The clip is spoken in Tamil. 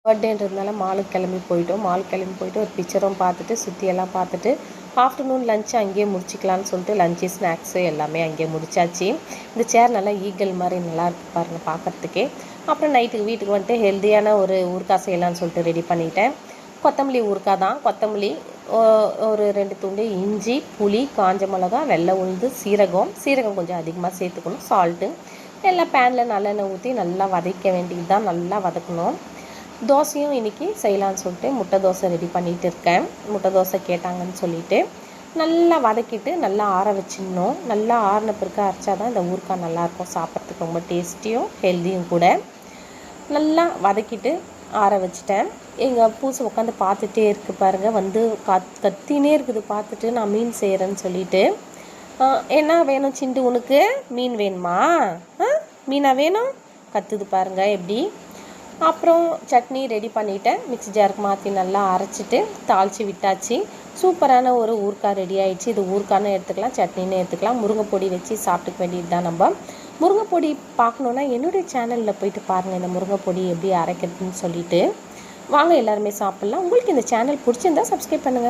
பர்த்டேன்றதுனால மாலுக்கு கிளம்பி போயிட்டு ஒரு பிக்சரும் பார்த்துட்டு சுற்றியெல்லாம் பார்த்துட்டு ஆஃப்டர்நூன் லஞ்ச் அங்கேயே முடிச்சிக்கலான்னு சொல்லிட்டு லஞ்சு ஸ்நாக்ஸு எல்லாமே அங்கேயே முடிச்சாச்சு. இந்த சேர் நல்லா ஈகல் மாதிரி நல்லா இருக்கு பாருங்கள் பார்க்குறதுக்கே. அப்புறம் நைட்டுக்கு வீட்டுக்கு வந்துட்டு ஹெல்த்தியான ஒரு ஊறுகாய் செய்யலான்னு சொல்லிட்டு ரெடி பண்ணிட்டேன். கொத்தமல்லி ஊறுகாய் தான். கொத்தமல்லி, ஒரு 2 துண்டு இஞ்சி, புளி, காஞ்ச மிளகா, வெள்ளை உளுந்து, சீரகம் கொஞ்சம் அதிகமாக சேர்த்துக்கணும், சால்ட்டு எல்லாம் பேனில் நல்லெண்ணெய் ஊற்றி நல்லா வதக்க வேண்டியது தான். நல்லா வதக்கணும். தோசையும் இன்றைக்கி செய்யலான்னு சொல்லிட்டு முட்டை தோசை ரெடி பண்ணிகிட்டு இருக்கேன். முட்டை தோசை கேட்டாங்கன்னு சொல்லிவிட்டு நல்லா வதக்கிட்டு நல்லா ஆற வச்சிடணும். நல்லா ஆறின பிறகு அரைச்சா தான் இந்த ஊறுகாய் நல்லாயிருக்கும், சாப்பிட்றதுக்கு ரொம்ப டேஸ்டியும் ஹெல்த்தியும் கூட. நல்லா வதக்கிட்டு ஆற வச்சிட்டேன். எங்கள் பூசை உட்காந்து பார்த்துட்டே இருக்குது பாருங்கள், வந்து கத்தினே இருக்குது பார்த்துட்டு நான் மீன் செய்கிறேன்னு சொல்லிட்டு. என்ன வேணும் சிண்டு, உனக்கு மீன் வேணுமா? மீனா வேணும் கத்துது பாருங்கள் எப்படி. அப்புறம் சட்னி ரெடி பண்ணிவிட்டேன். மிக்ஸி ஜாருக்கு மாற்றி நல்லா அரைச்சிட்டு தாளித்து விட்டாச்சு. சூப்பரான ஒரு ஊறுகாய் ரெடி ஆகிடுச்சு. இது ஊறுகான்னு எடுத்துக்கலாம், சட்னின்னு எடுத்துக்கலாம். முருங்கைப்பொடி வச்சு சாப்பிட்டுக்க வேண்டியது தான். நம்ம முருங்கைப்பொடி பார்க்கணுன்னா என்னுடைய சேனலில் போயிட்டு பாருங்கள், இந்த முருங்கைப்பொடி எப்படி அரைக்கிறதுன்னு சொல்லிட்டு. வாங்க எல்லாருமே சாப்பிட்லாம். உங்களுக்கு இந்த சேனல் பிடிச்சிருந்தா சப்ஸ்கிரைப் பண்ணுங்கள்.